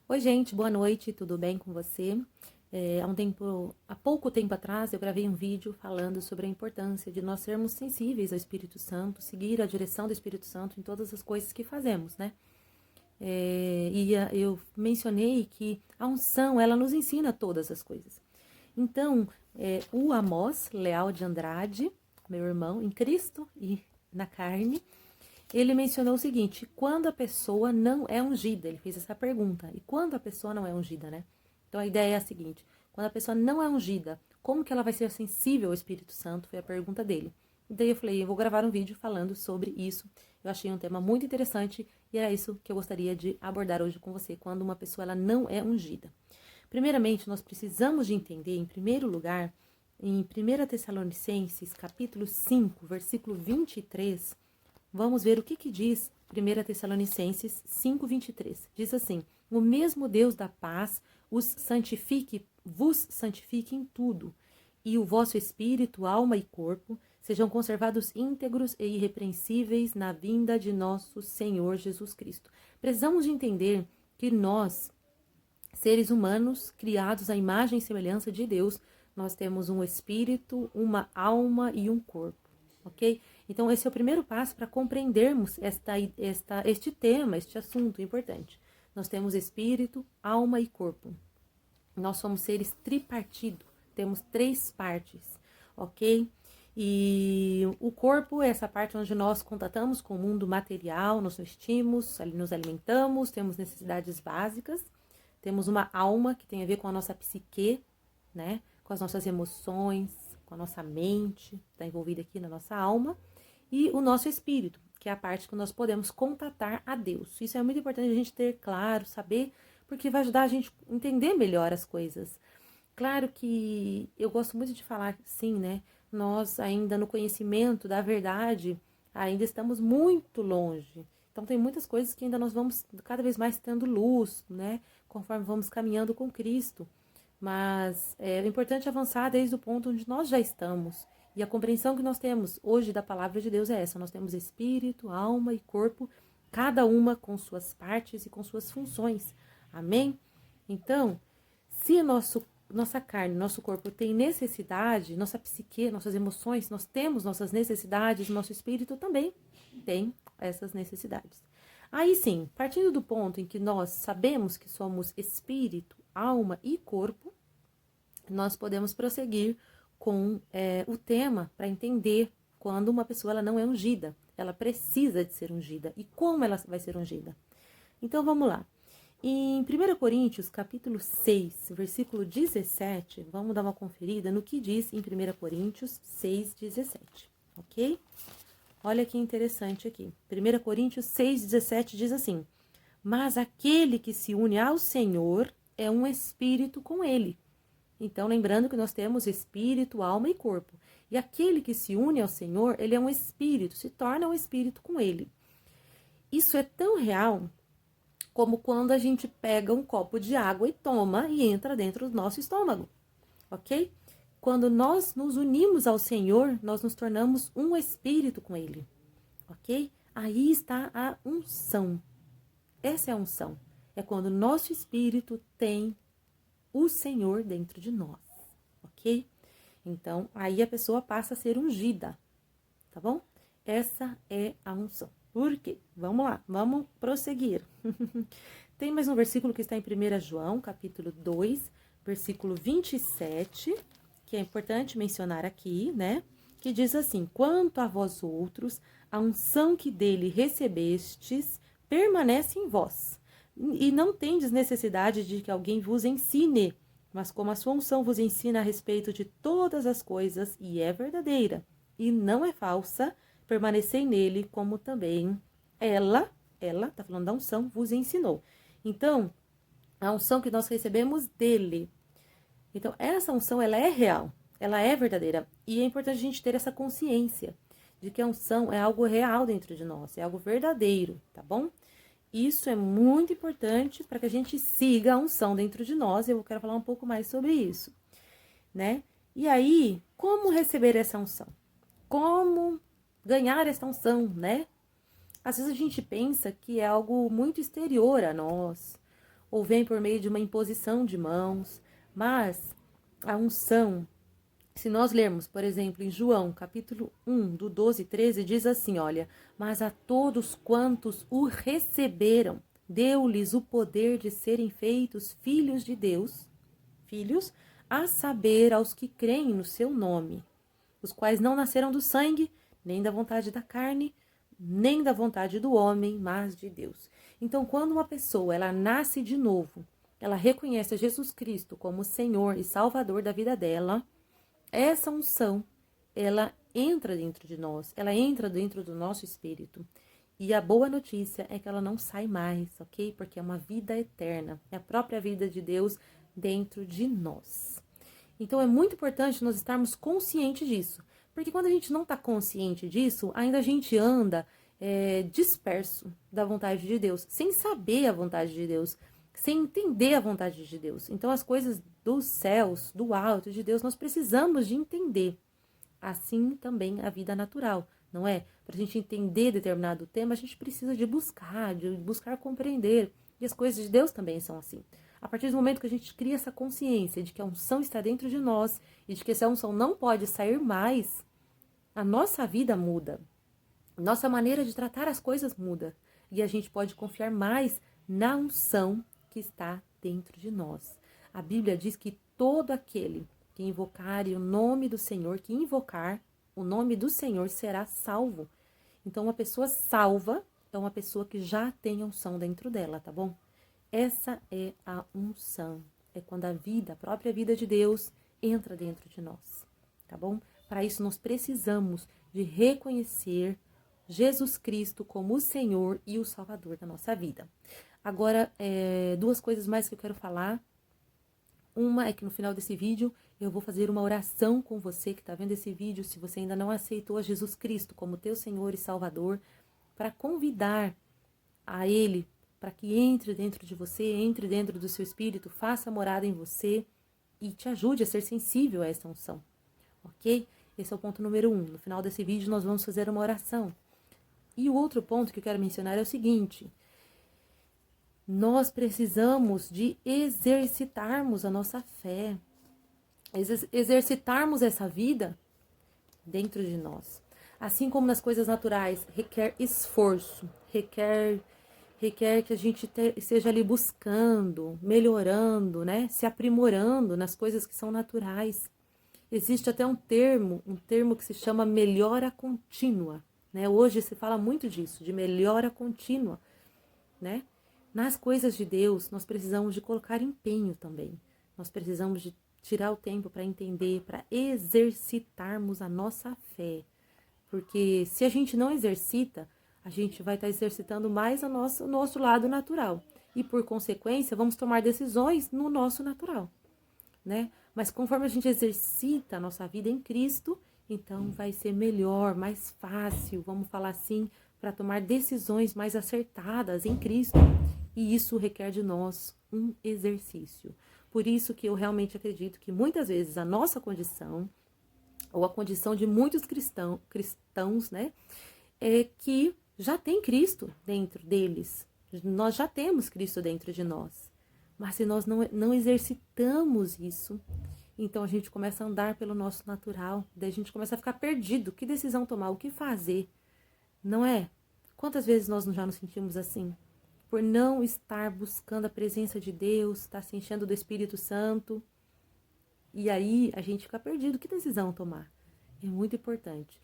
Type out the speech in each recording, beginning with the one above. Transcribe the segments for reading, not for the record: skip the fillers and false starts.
Oi, gente, boa noite, tudo bem com você? Há pouco tempo atrás, eu gravei um vídeo falando sobre a importância de nós sermos sensíveis ao Espírito Santo, seguir a direção do Espírito Santo em todas as coisas que fazemos, né? Eu mencionei que a unção, ela nos ensina todas as coisas. Então, o Amós Leal de Andrade, meu irmão em Cristo e na carne, ele mencionou o seguinte: quando a pessoa não é ungida, ele fez essa pergunta, e quando a pessoa não é ungida, né? Então a ideia é a seguinte: quando a pessoa não é ungida, como que ela vai ser sensível ao Espírito Santo? Foi a pergunta dele. E daí eu falei, eu vou gravar um vídeo falando sobre isso. Eu achei um tema muito interessante e era isso que eu gostaria de abordar hoje com você, quando uma pessoa ela não é ungida. Primeiramente, nós precisamos de entender, em primeiro lugar, em 1 Tessalonicenses, capítulo 5, versículo 23, vamos ver o que diz 1 Tessalonicenses 5:23. Diz assim: o mesmo Deus da paz vos santifique em tudo, e o vosso espírito, alma e corpo sejam conservados íntegros e irrepreensíveis na vinda de nosso Senhor Jesus Cristo. Precisamos de entender que nós, seres humanos, criados à imagem e semelhança de Deus, nós temos um espírito, uma alma e um corpo, ok? Então, esse é o primeiro passo para compreendermos este tema, este assunto importante. Nós temos espírito, alma e corpo. Nós somos seres tripartidos, temos três partes, ok? E o corpo é essa parte onde nós contatamos com o mundo material, nos vestimos, nos alimentamos, temos necessidades básicas. Temos uma alma que tem a ver com a nossa psique, né? Com as nossas emoções, com a nossa mente, está envolvida aqui na nossa alma. E o nosso espírito, que é a parte que nós podemos contatar a Deus. Isso é muito importante a gente ter claro, saber, porque vai ajudar a gente a entender melhor as coisas. Claro que eu gosto muito de falar, sim, né? Nós ainda no conhecimento da verdade, ainda estamos muito longe. Então tem muitas coisas que ainda nós vamos cada vez mais tendo luz, né? Conforme vamos caminhando com Cristo. Mas é importante avançar desde o ponto onde nós já estamos. E a compreensão que nós temos hoje da palavra de Deus é essa. Nós temos espírito, alma e corpo, cada uma com suas partes e com suas funções. Amém? Então, se nossa carne, nosso corpo tem necessidade, nossa psique, nossas emoções, nós temos nossas necessidades, nosso espírito também tem essas necessidades. Aí sim, partindo do ponto em que nós sabemos que somos espírito, alma e corpo, nós podemos prosseguir com o tema para entender quando uma pessoa ela não é ungida, ela precisa de ser ungida e como ela vai ser ungida. Então vamos lá. Em 1 Coríntios, capítulo 6, versículo 17, vamos dar uma conferida no que diz em 1 Coríntios 6, 17, ok? Olha que interessante aqui. 1 Coríntios 6, 17 diz assim: mas aquele que se une ao Senhor é um espírito com ele. Então, lembrando que nós temos espírito, alma e corpo. E aquele que se une ao Senhor, ele é um espírito, se torna um espírito com ele. Isso é tão real como quando a gente pega um copo de água e toma e entra dentro do nosso estômago, ok? Quando nós nos unimos ao Senhor, nós nos tornamos um espírito com Ele, ok? Aí está a unção. Essa é a unção. É quando o nosso espírito tem o Senhor dentro de nós, ok? Então, aí a pessoa passa a ser ungida, tá bom? Essa é a unção. Por quê? Vamos lá, vamos prosseguir. Tem mais um versículo que está em 1 João, capítulo 2, versículo 27, que é importante mencionar aqui, né? Que diz assim: quanto a vós outros, a unção que dele recebestes permanece em vós, e não tendes necessidade de que alguém vos ensine, mas como a sua unção vos ensina a respeito de todas as coisas, e é verdadeira, e não é falsa, permanecei nele, como também ela, tá falando da unção, vos ensinou. Então, a unção que nós recebemos dele. Então, essa unção, ela é real, ela é verdadeira. E é importante a gente ter essa consciência de que a unção é algo real dentro de nós, é algo verdadeiro, tá bom? Isso é muito importante para que a gente siga a unção dentro de nós. Eu quero falar um pouco mais sobre isso, né? E aí, como receber essa unção? Como ganhar essa unção, né? Às vezes a gente pensa que é algo muito exterior a nós, ou vem por meio de uma imposição de mãos, mas a unção, se nós lermos, por exemplo, em João, capítulo 1, do 12 e 13, diz assim, olha, mas a todos quantos o receberam, deu-lhes o poder de serem feitos filhos de Deus, filhos, a saber, aos que creem no seu nome, os quais não nasceram do sangue, nem da vontade da carne, nem da vontade do homem, mas de Deus. Então, quando uma pessoa, ela nasce de novo, ela reconhece a Jesus Cristo como Senhor e Salvador da vida dela, essa unção, ela entra dentro de nós, ela entra dentro do nosso espírito. E a boa notícia é que ela não sai mais, ok? Porque é uma vida eterna, é a própria vida de Deus dentro de nós. Então é muito importante nós estarmos conscientes disso, porque quando a gente não está consciente disso, ainda a gente anda disperso da vontade de Deus, sem saber a vontade de Deus, sem entender a vontade de Deus. Então as coisas dos céus, do alto de Deus, nós precisamos de entender. Assim também a vida natural, não é? Para a gente entender determinado tema, a gente precisa de buscar compreender. E as coisas de Deus também são assim. A partir do momento que a gente cria essa consciência de que a unção está dentro de nós e de que essa unção não pode sair mais, a nossa vida muda. Nossa maneira de tratar as coisas muda. E a gente pode confiar mais na unção que está dentro de nós. A Bíblia diz que todo aquele que invocar o nome do Senhor, que invocar o nome do Senhor, será salvo. Então, uma pessoa salva é uma pessoa que já tem unção dentro dela, tá bom? Essa é a unção. É quando a própria vida de Deus entra dentro de nós, tá bom? Para isso, nós precisamos de reconhecer Jesus Cristo como o Senhor e o Salvador da nossa vida. Agora, duas coisas mais que eu quero falar. Uma é que no final desse vídeo eu vou fazer uma oração com você que está vendo esse vídeo, se você ainda não aceitou a Jesus Cristo como teu Senhor e Salvador, para convidar a Ele, para que entre dentro de você, entre dentro do seu espírito, faça morada em você e te ajude a ser sensível a essa unção, ok? Esse é o ponto número 1. No final desse vídeo nós vamos fazer uma oração. E o outro ponto que eu quero mencionar é o seguinte: nós precisamos de exercitarmos a nossa fé, exercitarmos essa vida dentro de nós. Assim como nas coisas naturais, requer esforço, requer que a gente esteja ali buscando, melhorando, né? Se aprimorando nas coisas que são naturais. Existe até um termo que se chama melhora contínua, né? Hoje se fala muito disso, de melhora contínua, né? Nas coisas de Deus, nós precisamos de colocar empenho também. Nós precisamos de tirar o tempo para entender, para exercitarmos a nossa fé. Porque se a gente não exercita, a gente vai estar exercitando mais o nosso lado natural. E, por consequência, vamos tomar decisões no nosso natural, né? Mas conforme a gente exercita a nossa vida em Cristo, então vai ser melhor, mais fácil, vamos falar assim, para tomar decisões mais acertadas em Cristo. E isso requer de nós um exercício. Por isso que eu realmente acredito que muitas vezes a nossa condição, ou a condição de muitos cristãos, né, é que já tem Cristo dentro deles. Nós já temos Cristo dentro de nós. Mas se nós não exercitamos isso, então a gente começa a andar pelo nosso natural, daí a gente começa a ficar perdido. Que decisão tomar? O que fazer? Não é? Quantas vezes nós já nos sentimos assim? Por não estar buscando a presença de Deus, estar se enchendo do Espírito Santo. E aí a gente fica perdido. Que decisão tomar? É muito importante.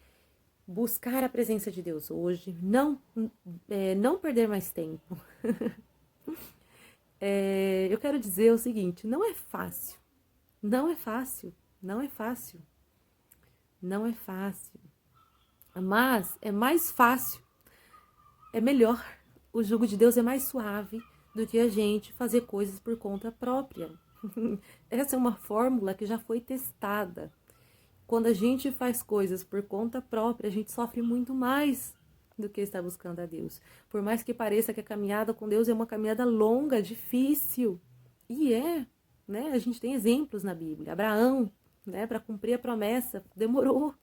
Buscar a presença de Deus hoje, não perder mais tempo. Eu quero dizer o seguinte: não é fácil. Não é fácil. Não é fácil. Não é fácil. Mas é mais fácil. É melhor. O jugo de Deus é mais suave do que a gente fazer coisas por conta própria. Essa é uma fórmula que já foi testada. Quando a gente faz coisas por conta própria, a gente sofre muito mais do que está buscando a Deus. Por mais que pareça que a caminhada com Deus é uma caminhada longa, difícil. E né? A gente tem exemplos na Bíblia. Abraão, né, para cumprir a promessa, demorou,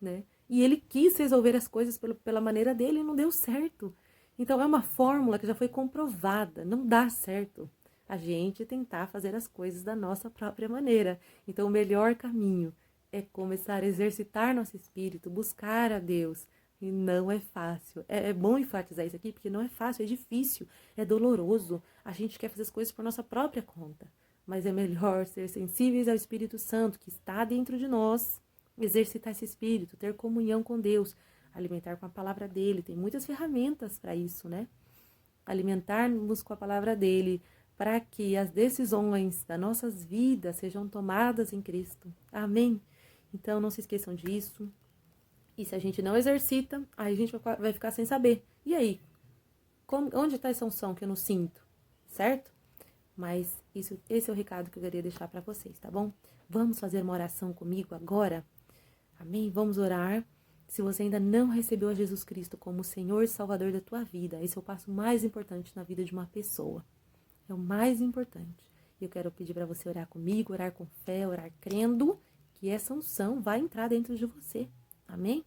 né? E ele quis resolver as coisas pela maneira dele e não deu certo. Então é uma fórmula que já foi comprovada, não dá certo. a gente tentar fazer as coisas da nossa própria maneira. Então, o melhor caminho é começar a exercitar nosso espírito, buscar a Deus. E não é fácil. É bom enfatizar isso aqui, porque não é fácil, é difícil, é doloroso. A gente quer fazer as coisas por nossa própria conta. Mas é melhor ser sensíveis ao Espírito Santo, que está dentro de nós, exercitar esse espírito, ter comunhão com Deus, alimentar com a palavra dele. Tem muitas ferramentas para isso, né? Alimentar-nos com a palavra dele, para que as decisões das nossas vidas sejam tomadas em Cristo. Amém? Então, não se esqueçam disso. E se a gente não exercita, aí a gente vai ficar sem saber. E aí? Onde está essa unção que eu não sinto? Certo? Mas esse é o recado que eu queria deixar para vocês, tá bom? Vamos fazer uma oração comigo agora? Amém? Vamos orar. Se você ainda não recebeu a Jesus Cristo como o Senhor e Salvador da tua vida, esse é o passo mais importante na vida de uma pessoa. É o mais importante. E eu quero pedir para você orar comigo, orar com fé, orar crendo que essa unção vai entrar dentro de você. Amém?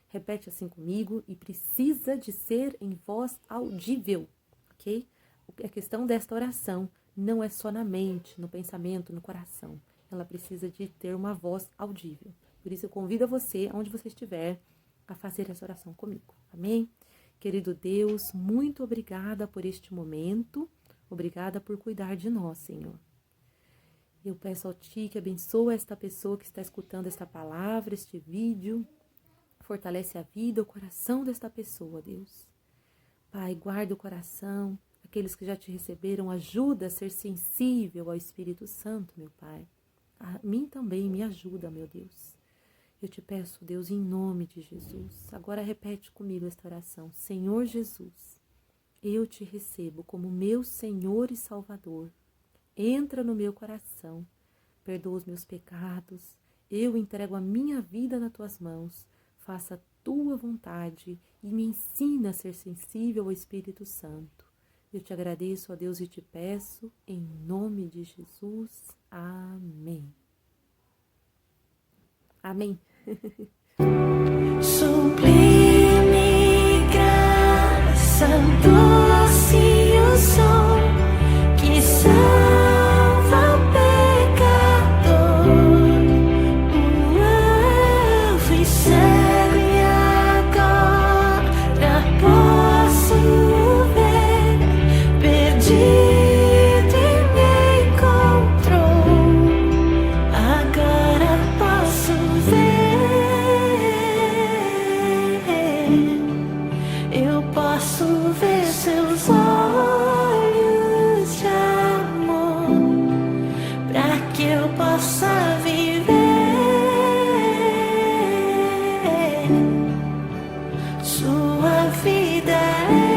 Repete assim comigo e precisa de ser em voz audível, ok? A questão desta oração não é só na mente, no pensamento, no coração. Ela precisa de ter uma voz audível. Por isso eu convido a você, onde você estiver, a fazer essa oração comigo. Amém? Querido Deus, muito obrigada por este momento. Obrigada por cuidar de nós, Senhor. Eu peço ao Ti que abençoe esta pessoa que está escutando esta palavra, este vídeo. Fortalece a vida, o coração desta pessoa, Deus. Pai, guarda o coração. Aqueles que já te receberam, ajuda a ser sensível ao Espírito Santo, meu Pai. A mim também me ajuda, meu Deus. Eu te peço, Deus, em nome de Jesus. Agora repete comigo esta oração. Senhor Jesus, eu te recebo como meu Senhor e Salvador. Entra no meu coração, perdoa os meus pecados. Eu entrego a minha vida nas tuas mãos. Faça a tua vontade e me ensina a ser sensível ao Espírito Santo. Eu te agradeço, ó Deus, e te peço, em nome de Jesus. Amém. Amém. Sublime graça, doce o som que salva o pecador. Eu fui cego e agora posso ver, perdido e me encontrou. Agora posso ver. Eu posso ver seus olhos de amor, para que eu possa viver. Sua vida é